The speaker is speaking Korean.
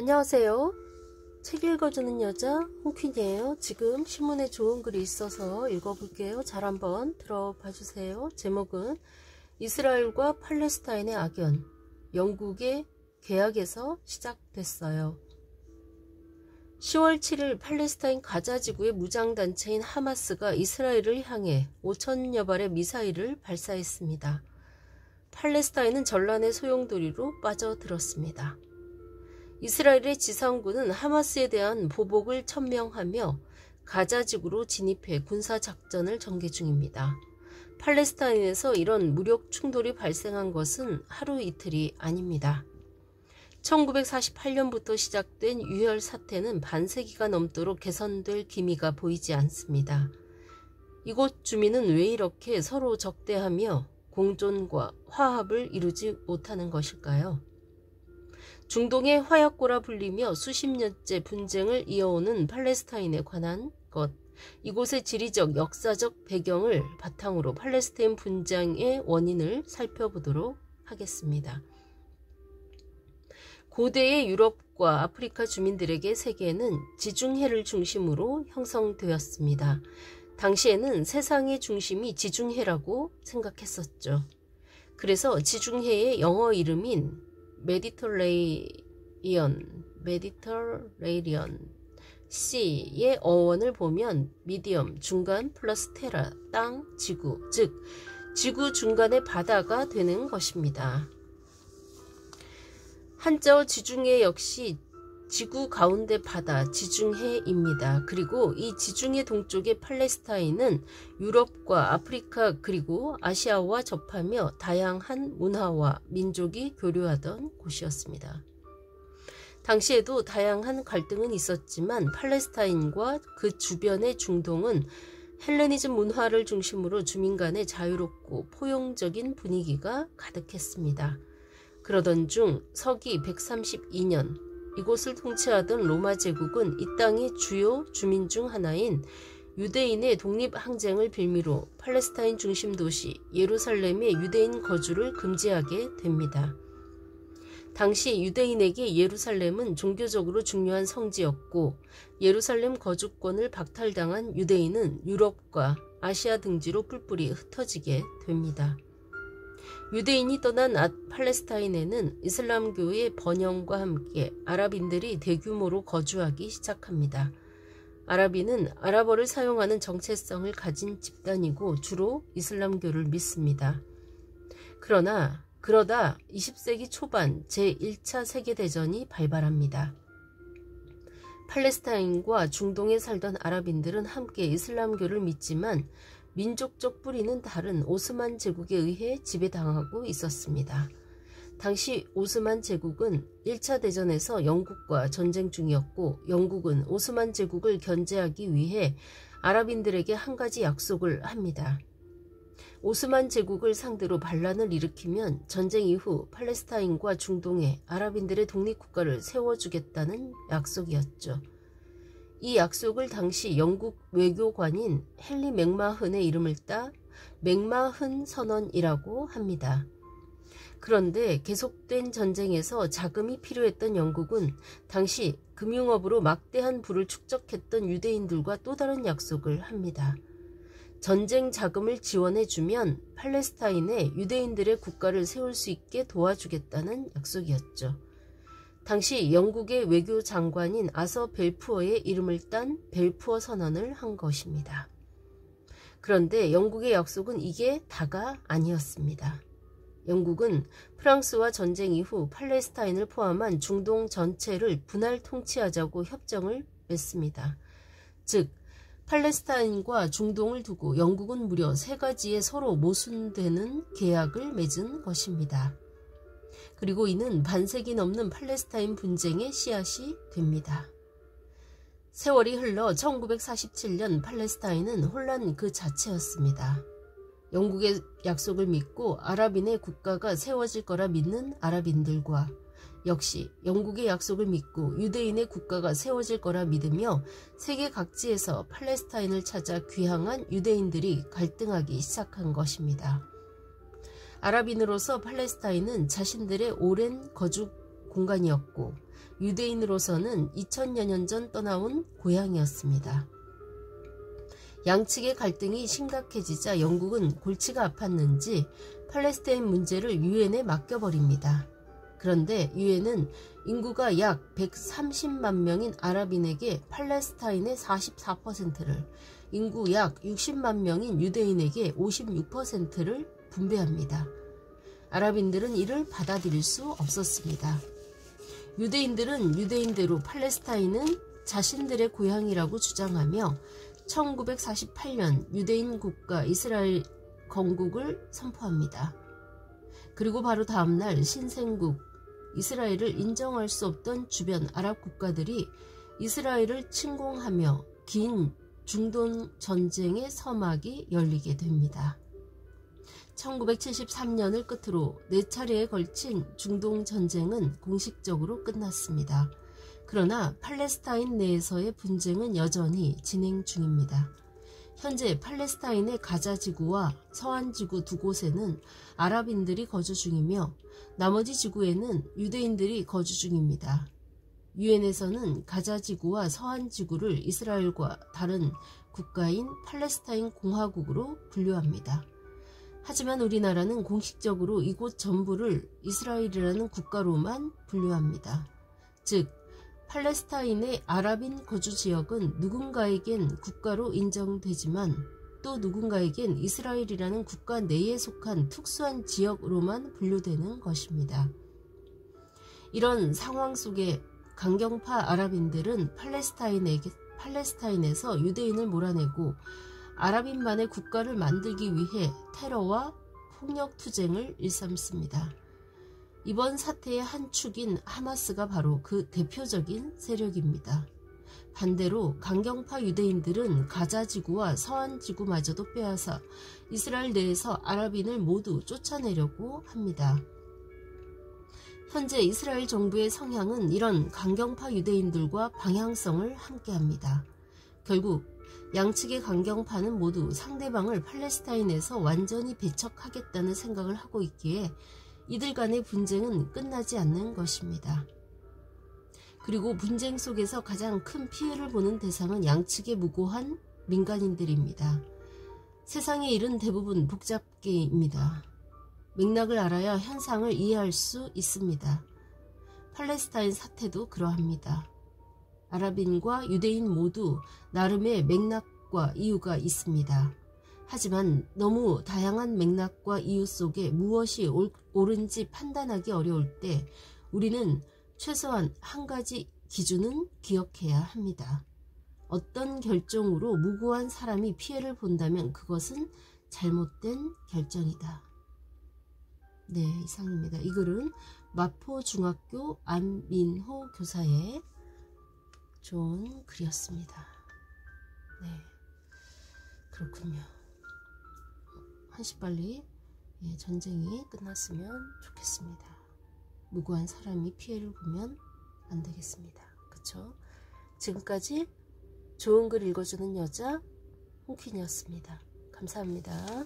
안녕하세요. 책 읽어주는 여자 홍퀸이에요. 지금 신문에 좋은 글이 있어서 읽어볼게요. 잘 한번 들어봐 주세요. 제목은 이스라엘과 팔레스타인의 악연, 영국의 계약에서 시작됐어요. 10월 7일 팔레스타인 가자 지구의 무장단체인 하마스가 이스라엘을 향해 5,000여 발의 미사일을 발사했습니다. 팔레스타인은 전란의 소용돌이로 빠져들었습니다. 이스라엘의 지상군은 하마스에 대한 보복을 천명하며 가자지구로 진입해 군사작전을 전개 중입니다. 팔레스타인에서 이런 무력 충돌이 발생한 것은 하루 이틀이 아닙니다. 1948년부터 시작된 유혈 사태는 반세기가 넘도록 개선될 기미가 보이지 않습니다. 이곳 주민은 왜 이렇게 서로 적대하며 공존과 화합을 이루지 못하는 것일까요? 중동의 화약고라 불리며 수십 년째 분쟁을 이어오는 팔레스타인에 관한 것, 이곳의 지리적 역사적 배경을 바탕으로 팔레스타인 분쟁의 원인을 살펴보도록 하겠습니다. 고대의 유럽과 아프리카 주민들에게 세계는 지중해를 중심으로 형성되었습니다. 당시에는 세상의 중심이 지중해라고 생각했었죠. 그래서 지중해의 영어 이름인 메디터레이니언 C의 어원을 보면 미디엄, 중간 플러스 테라, 땅, 지구, 즉 지구 중간의 바다가 되는 것입니다. 한자어 지중해 역시 지구 가운데 바다, 지중해입니다. 그리고 이 지중해 동쪽의 팔레스타인은 유럽과 아프리카 그리고 아시아와 접하며 다양한 문화와 민족이 교류하던 곳이었습니다. 당시에도 다양한 갈등은 있었지만 팔레스타인과 그 주변의 중동은 헬레니즘 문화를 중심으로 주민 간의 자유롭고 포용적인 분위기가 가득했습니다. 그러던 중 서기 132년 이곳을 통치하던 로마 제국은 이 땅의 주요 주민 중 하나인 유대인의 독립항쟁을 빌미로 팔레스타인 중심 도시 예루살렘의 유대인 거주를 금지하게 됩니다. 당시 유대인에게 예루살렘은 종교적으로 중요한 성지였고 예루살렘 거주권을 박탈당한 유대인은 유럽과 아시아 등지로 뿔뿔이 흩어지게 됩니다. 유대인이 떠난 팔레스타인에는 이슬람교의 번영과 함께 아랍인들이 대규모로 거주하기 시작합니다. 아랍인은 아랍어를 사용하는 정체성을 가진 집단이고 주로 이슬람교를 믿습니다. 그러다 20세기 초반 제1차 세계대전이 발발합니다. 팔레스타인과 중동에 살던 아랍인들은 함께 이슬람교를 믿지만 민족적 뿌리는 다른 오스만 제국에 의해 지배당하고 있었습니다. 당시 오스만 제국은 1차 대전에서 영국과 전쟁 중이었고 영국은 오스만 제국을 견제하기 위해 아랍인들에게 한 가지 약속을 합니다. 오스만 제국을 상대로 반란을 일으키면 전쟁 이후 팔레스타인과 중동에 아랍인들의 독립국가를 세워주겠다는 약속이었죠. 이 약속을 당시 영국 외교관인 헨리 맥마흔의 이름을 따 맥마흔 선언이라고 합니다. 그런데 계속된 전쟁에서 자금이 필요했던 영국은 당시 금융업으로 막대한 부를 축적했던 유대인들과 또 다른 약속을 합니다. 전쟁 자금을 지원해주면 팔레스타인에 유대인들의 국가를 세울 수 있게 도와주겠다는 약속이었죠. 당시 영국의 외교장관인 아서 벨푸어의 이름을 딴 벨푸어 선언을 한 것입니다. 그런데 영국의 약속은 이게 다가 아니었습니다. 영국은 프랑스와 전쟁 이후 팔레스타인을 포함한 중동 전체를 분할 통치하자고 협정을 맺습니다. 즉 팔레스타인과 중동을 두고 영국은 무려 3가지의 서로 모순되는 계약을 맺은 것입니다. 그리고 이는 반세기 넘는 팔레스타인 분쟁의 씨앗이 됩니다. 세월이 흘러 1947년 팔레스타인은 혼란 그 자체였습니다. 영국의 약속을 믿고 아랍인의 국가가 세워질 거라 믿는 아랍인들과 역시 영국의 약속을 믿고 유대인의 국가가 세워질 거라 믿으며 세계 각지에서 팔레스타인을 찾아 귀향한 유대인들이 갈등하기 시작한 것입니다. 아랍인으로서 팔레스타인은 자신들의 오랜 거주 공간이었고 유대인으로서는 2000여 년 전 떠나온 고향이었습니다. 양측의 갈등이 심각해지자 영국은 골치가 아팠는지 팔레스타인 문제를 유엔에 맡겨버립니다. 그런데 유엔은 인구가 약 130만 명인 아랍인에게 팔레스타인의 44%를, 인구 약 60만 명인 유대인에게 56%를 분배합니다. 아랍인들은 이를 받아들일 수 없었습니다. 유대인들은 유대인대로 팔레스타인은 자신들의 고향이라고 주장하며 1948년 유대인 국가 이스라엘 건국을 선포합니다. 그리고 바로 다음날 신생국 이스라엘을 인정할 수 없던 주변 아랍 국가들이 이스라엘을 침공하며 긴 중동 전쟁의 서막이 열리게 됩니다. 1973년을 끝으로 4차례에 걸친 중동 전쟁은 공식적으로 끝났습니다. 그러나 팔레스타인 내에서의 분쟁은 여전히 진행 중입니다. 현재 팔레스타인의 가자지구와 서안지구 두 곳에는 아랍인들이 거주 중이며 나머지 지구에는 유대인들이 거주 중입니다. 유엔에서는 가자지구와 서안지구를 이스라엘과 다른 국가인 팔레스타인 공화국으로 분류합니다. 하지만 우리나라는 공식적으로 이곳 전부를 이스라엘이라는 국가로만 분류합니다. 즉, 팔레스타인의 아랍인 거주지역은 누군가에겐 국가로 인정되지만 또 누군가에겐 이스라엘이라는 국가 내에 속한 특수한 지역으로만 분류되는 것입니다. 이런 상황 속에 강경파 아랍인들은 팔레스타인에서 유대인을 몰아내고 아랍인만의 국가를 만들기 위해 테러와 폭력 투쟁을 일삼습니다. 이번 사태의 한 축인 하마스가 바로 그 대표적인 세력입니다. 반대로 강경파 유대인들은 가자지구와 서안지구마저도 빼앗아 이스라엘 내에서 아랍인을 모두 쫓아내려고 합니다. 현재 이스라엘 정부의 성향은 이런 강경파 유대인들과 방향성을 함께합니다. 결국 양측의 강경파는 모두 상대방을 팔레스타인에서 완전히 배척하겠다는 생각을 하고 있기에 이들 간의 분쟁은 끝나지 않는 것입니다. 그리고 분쟁 속에서 가장 큰 피해를 보는 대상은 양측의 무고한 민간인들입니다. 세상의 일은 대부분 복잡계입니다. 맥락을 알아야 현상을 이해할 수 있습니다. 팔레스타인 사태도 그러합니다. 아랍인과 유대인 모두 나름의 맥락과 이유가 있습니다. 하지만 너무 다양한 맥락과 이유 속에 무엇이 옳은지 판단하기 어려울 때 우리는 최소한 한 가지 기준은 기억해야 합니다. 어떤 결정으로 무고한 사람이 피해를 본다면 그것은 잘못된 결정이다. 네, 이상입니다. 이 글은 마포중학교 안민호 교사의 좋은 글이었습니다. 네, 그렇군요. 한시빨리 전쟁이 끝났으면 좋겠습니다. 무고한 사람이 피해를 보면 안 되겠습니다. 그쵸? 지금까지 좋은 글 읽어주는 여자 홍퀸이었습니다. 감사합니다.